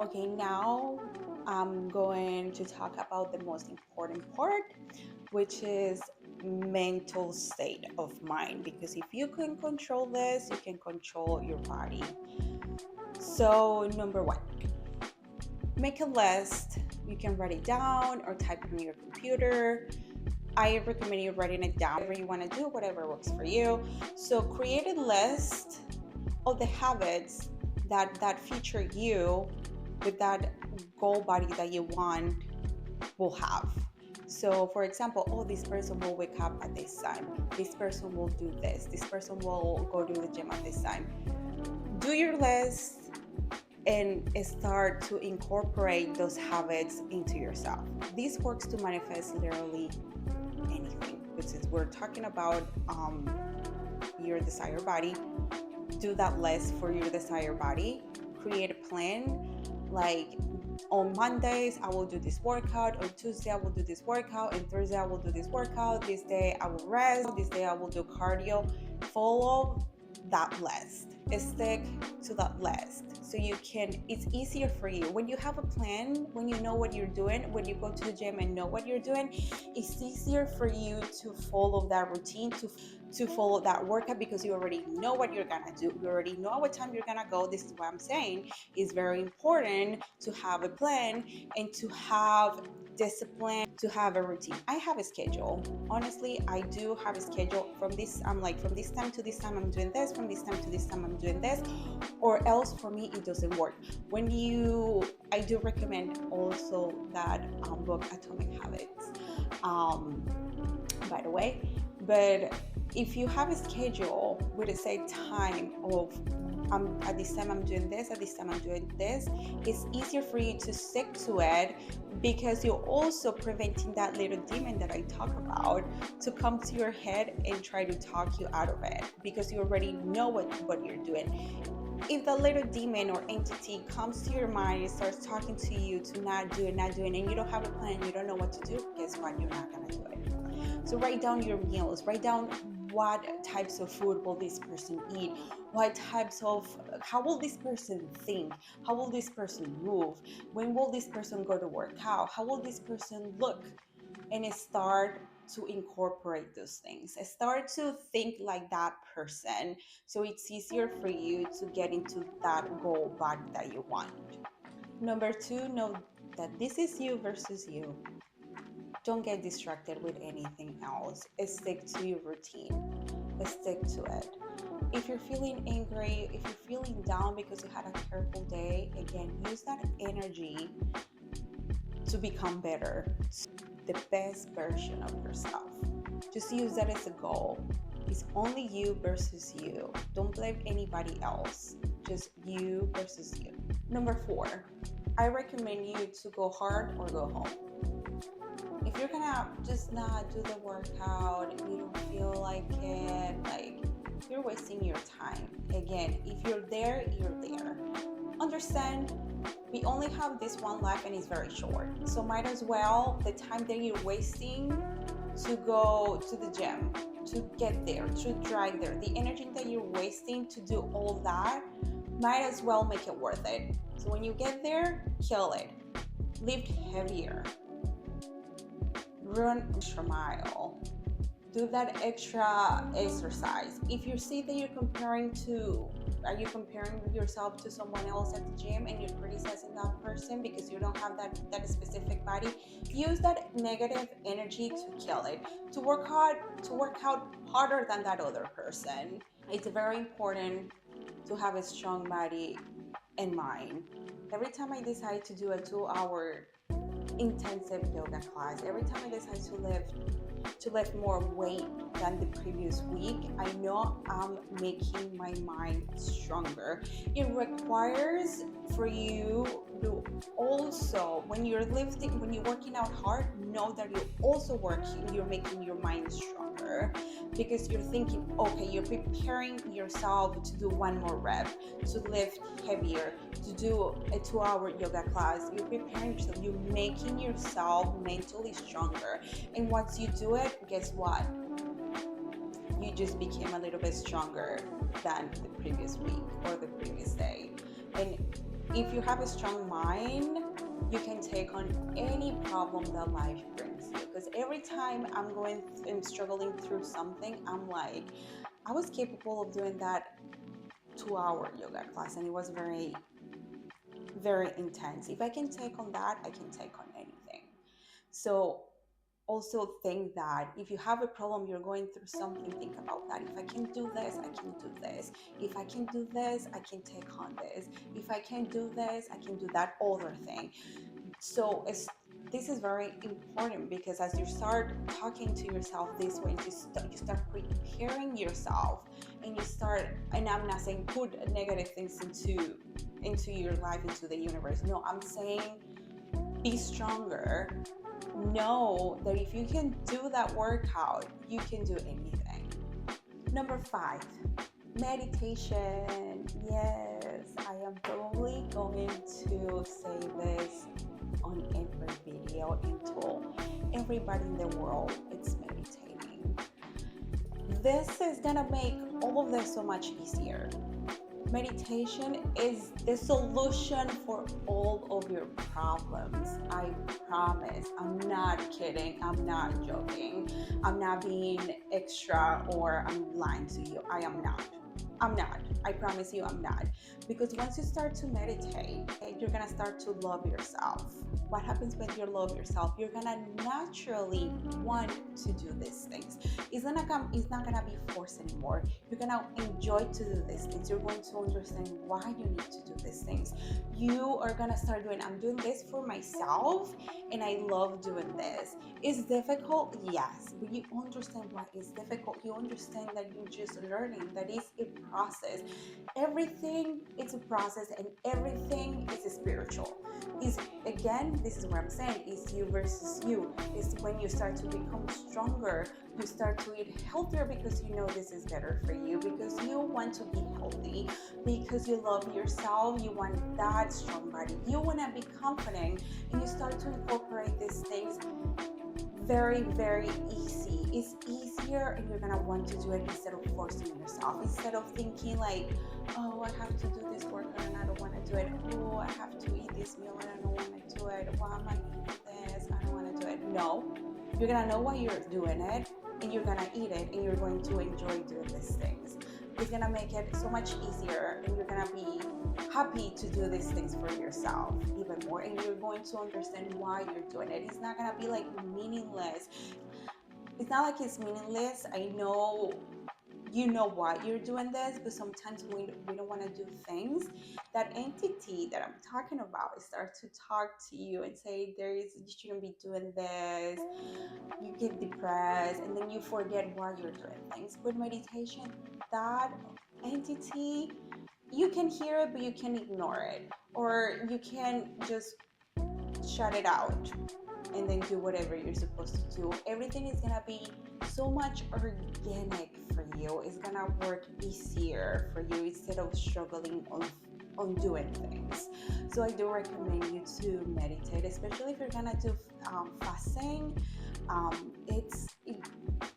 Okay, now I'm going to talk about the most important part, which is mental state of mind. Because if you can control this, you can control your body. So, number one, make a list. You can write it down or type it on your computer. I recommend you writing it down. Whatever you want to do, whatever works for you. So, create a list of the habits that feature you with that goal body that you want will have. So, for example, oh, this person will wake up at this time. This person will do this. This person will go to the gym at this time. Do your list and start to incorporate those habits into yourself. This works to manifest literally anything. But since we're talking about your desired body, do that list for your desired body. Create a plan like on Mondays I will do this workout, on Tuesday I will do this workout, and Thursday I will do this workout, this day I will rest, this day I will do cardio. Follow that list, stick to that list so you can, it's easier for you when you have a plan, when you know what you're doing, when you go to the gym and know what you're doing. It's easier for you to follow that routine, to follow that workout, because you already know what you're gonna do, you already know what time you're gonna go. This is what I'm saying, it's very important to have a plan and to have discipline, to have a routine. I have a schedule. Honestly, I do have a schedule. From this, I'm like, from this time to this time I'm doing this, from this time to this time I'm doing this, or else for me it doesn't work. I do recommend also that book Atomic Habits, by the way. But if you have a schedule with a set time of at this time I'm doing this, at this time I'm doing this, it's easier for you to stick to it, because you're also preventing that little demon that I talk about to come to your head and try to talk you out of it, because you already know what you're doing. If the little demon or entity comes to your mind and starts talking to you to not do it, and you don't have a plan, you don't know what to do, guess what? You're not going to do it. So write down your meals, write down what types of food will this person eat, how will this person think, how will this person move, when will this person go to work out, how will this person look, and start to incorporate those things. Start to think like that person, so it's easier for you to get into that goal body that you want. Number two, know that this is you versus you. Don't get distracted with anything else. Stick to your routine. Stick to it. If you're feeling angry, if you're feeling down because you had a terrible day, again, use that energy to become better, the best version of yourself. Just use that as a goal. It's only you versus you. Don't blame anybody else. Just you versus you. Number four, I recommend you to go hard or go home. If you're gonna just not do the workout, if you don't feel like it, like, you're wasting your time. Again, if you're there, you're there. Understand, we only have this one life and it's very short. So might as well, the time that you're wasting to go to the gym, to get there, to drive there, the energy that you're wasting to do all that, might as well make it worth it. So when you get there, kill it. Lift heavier. Run an extra mile. Do that extra exercise. If you see that are you comparing yourself to someone else at the gym and you're criticizing that person because you don't have that specific body, use that negative energy to kill it, to work out harder than that other person. It's very important to have a strong body and mind. Every time I decide to do a 2-hour intensive yoga class, every time I decide to lift more weight than the previous week, I know I'm making my mind stronger. It requires for you to also, when you're lifting, when you're working out hard, know that you're making your mind stronger, because you're thinking, okay, you're preparing yourself to do one more rep, to lift heavier, to do a 2-hour yoga class. You're preparing yourself, you're making yourself mentally stronger. And once you do it, guess what? You just became a little bit stronger than the previous week or the previous day. And If you have a strong mind, you can take on any problem that life brings you. Because every time I'm struggling through something, I'm like, I was capable of doing that 2 hour yoga class, and it was very, very intense. If I can take on that, I can take on anything. So also think that if you have a problem, you're going through something, think about that. If I can do this, I can do this. If I can do this, I can take on this. If I can do this, I can do that other thing. So this is very important, because as you start talking to yourself this way, you start preparing yourself, and you start, and I'm not saying put negative things into your life, into the universe. No, I'm saying be stronger. Know that if you can do that workout, you can do anything. Number 5, meditation. Yes, I am probably going to say this on every video until everybody in the world is meditating. This is gonna make all of this so much easier. Meditation is the solution for all of your problems. I promise. I'm not kidding. I'm not joking. I'm not being extra or I'm lying to you. I am not. I'm not. I promise you, I'm not. Because once you start to meditate, you're gonna start to love yourself. What happens when you love yourself? You're gonna naturally want to do these things. It's not gonna be forced anymore. You're gonna enjoy to do these things. You're going to understand why you need to do these things. You are gonna start doing, I'm doing this for myself and I love doing this. It's difficult, yes, but you understand why it's difficult. You understand that you're just learning, that it's a process. Everything is a process, and everything is spiritual. Is again, this is what I'm saying, is you versus you. Is when you start to become stronger, you start to eat healthier because you know this is better for you, because you want to be healthy, because you love yourself, you want that strong body, you want to be confident, and you start to incorporate these things very, very easy. It's easier, and you're gonna want to do it instead of forcing yourself, instead of thinking like, oh, I have to do this workout and I don't want to do it. Oh, I have to eat this meal and I don't want to do it. Why am I eating this? I don't want to do it. No, you're gonna know why you're doing it, and you're gonna eat it, and you're going to enjoy doing these things. It's gonna make it so much easier, and you're gonna be happy to do these things for yourself even more, and you're going to understand why you're doing it. It's not gonna be like meaningless. It's not like it's meaningless. I know you know why you're doing this, but sometimes we don't want to do things. That entity that I'm talking about starts to talk to you and say you shouldn't be doing this. You get depressed, and then you forget why you're doing things. But meditation, that entity, you can hear it, but you can ignore it, or you can just shut it out and then do whatever you're supposed to do. Everything is gonna be so much organic for you. It's gonna work easier for you instead of struggling on doing things. So I do recommend you to meditate, especially if you're gonna do fasting.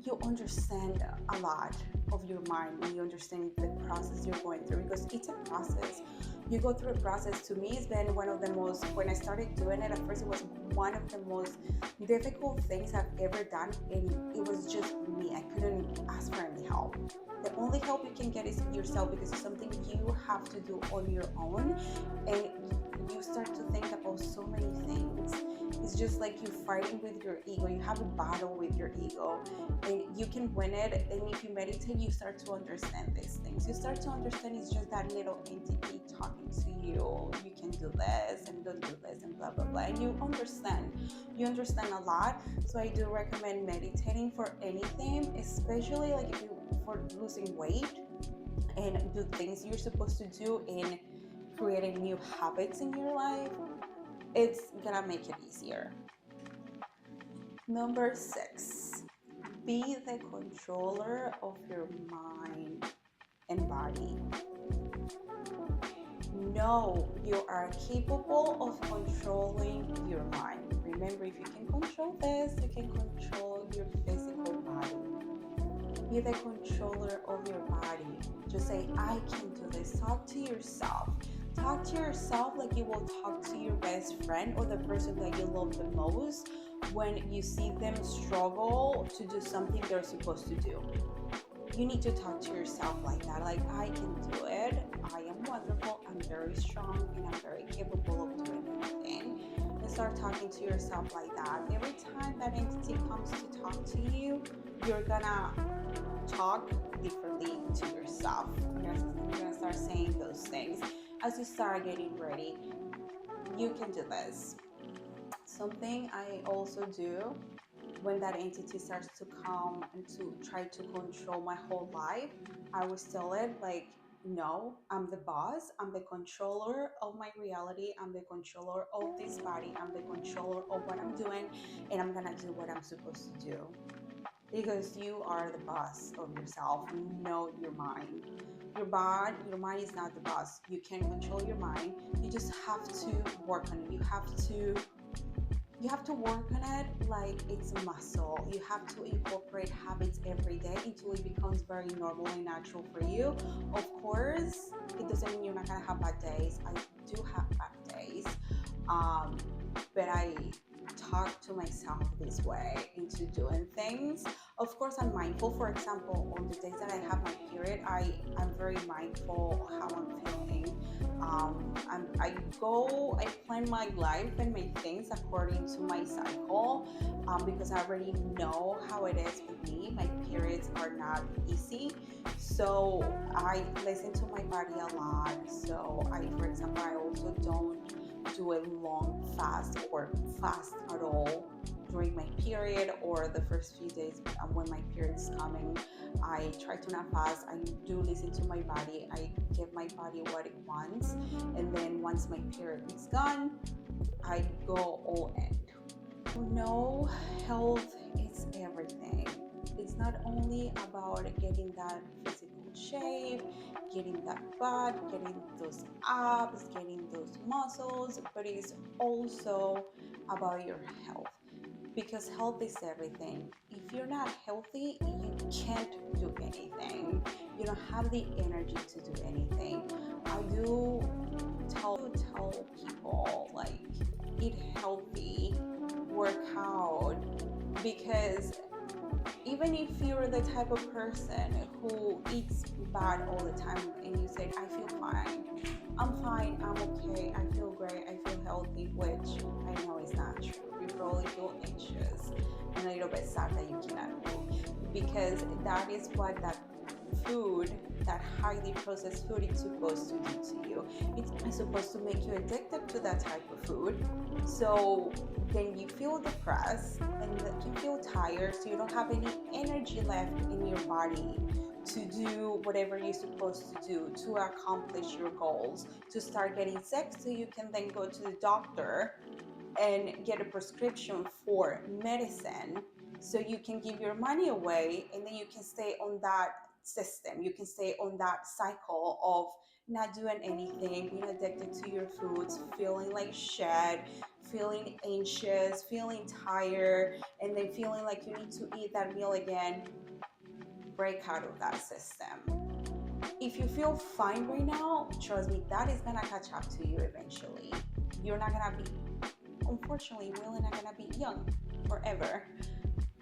You understand a lot of your mind, and you understand the process you're going through, because it's a process. You go through a process. To me, it's been one of the most, when I started doing it, at first it was one of the most difficult things I've ever done, and it was just me. I couldn't ask for any help. The only help you can get is yourself, because it's something you have to do on your own, and you start to think about so many things. It's just like you fighting with your ego. You have a battle with your ego, and you can win it. And if you meditate, you start to understand these things. You start to understand it's just that little entity talking to you. You can do this and don't do this and blah blah blah. And you understand. You understand a lot. So I do recommend meditating for anything, especially like if you for losing weight and do things you're supposed to do in creating new habits in your life. It's gonna make it easier. Number 6, be the controller of your mind and body. Know you are capable of controlling your mind. Remember, if you can control this, you can control your physical body. Be the controller of your body. Just say, I can do this. Talk to yourself. Talk to yourself like you will talk to your best friend or the person that you love the most when you see them struggle to do something they're supposed to do. You need to talk to yourself like that. Like, I can do it. I am wonderful. I'm very strong and I'm very capable of doing anything. And start talking to yourself like that. Every time that entity comes to talk to you, you're gonna talk differently to yourself. You're gonna start saying those things as you start getting ready. You can do this. Something I also do when that entity starts to come and to try to control my whole life, I always tell it like, no, I'm the boss. I'm the controller of my reality. I'm the controller of this body. I'm the controller of what I'm doing, and I'm gonna do what I'm supposed to do. Because you are the boss of yourself. Know your mind. Your mind is not the boss. You can control your mind. You just have to work on it. You have to work on it like it's a muscle. You have to incorporate habits every day until it becomes very normal and natural for you. Of course, it doesn't mean you're not gonna have bad days. I do have bad days, um, but I talk to myself this way into doing things. Of course, I'm mindful. For example, on the days that I have my period, I'm very mindful of how I'm feeling. I plan my life and my things according to my cycle, because I already know how it is with me. My periods are not easy, so I listen to my body a lot. So for example, I also don't do a long fast or fast at all during my period or the first few days when my period is coming. I try to not fast. I do listen to my body. I give my body what it wants, and then once my period is gone, I go all in. Health is everything. It's not only about getting that physical shape, getting that butt, getting those abs, getting those muscles, but it's also about your health, because health is everything. If you're not healthy, you can't do anything. You don't have the energy to do anything. I do tell people like, eat healthy, work out, because even if you're the type of person who eats bad all the time and you say, I feel fine, I'm okay, I feel great, I feel healthy, which I know is not true. You probably feel anxious and a little bit sad that you cannot move, because that is what that food, that highly processed food, is supposed to do to you. It's supposed to make you addicted to that type of food. So then you feel depressed and you feel tired, so you don't have any energy left in your body to do whatever you're supposed to do, to accomplish your goals, to start getting sick, so you can then go to the doctor and get a prescription for medicine, so you can give your money away, and then you can stay on that system. You can stay on that cycle of not doing anything, being addicted to your foods, feeling like shit, feeling anxious, feeling tired, and then feeling like you need to eat that meal again. Break out of that system. If you feel fine right now, trust me, that is gonna catch up to you eventually. You're not gonna be, unfortunately, really not gonna be young forever,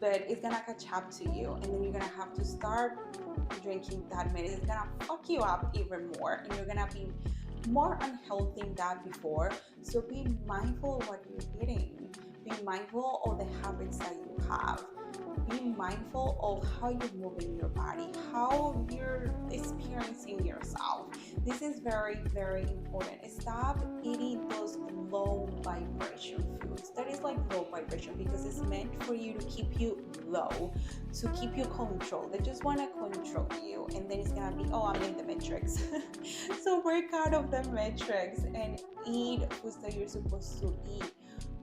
but it's gonna catch up to you, and then you're gonna have to start drinking that medicine. It's gonna fuck you up even more, and you're gonna be more unhealthy than before. So be mindful of what you're eating. Be mindful of the habits that you have. Be mindful of how you're moving your body, how you're experiencing yourself. This is very, very important. Stop eating those low vibration foods. That is like low vibration because it's meant for you to keep you low, to keep you controlled. They just want to control you, and then it's gonna be, oh, I'm in the matrix. So break out of the matrix and eat foods that you're supposed to eat.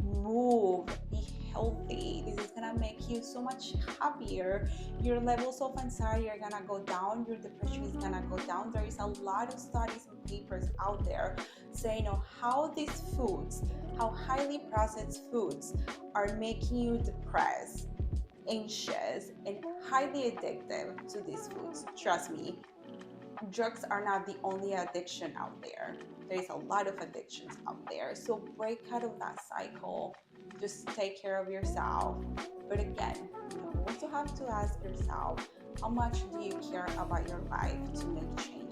Move, be healthy. This is gonna make you so much happier. Your levels of anxiety are gonna go down, your depression is gonna go down. There is a lot of studies and papers out there saying how these foods, how highly processed foods are making you depressed, anxious, and highly addictive to these foods. Trust me, drugs are not the only addiction out there. There's a lot of addictions out there. So break out of that cycle. Just take care of yourself. But again, you also have to ask yourself, how much do you care about your life to make change?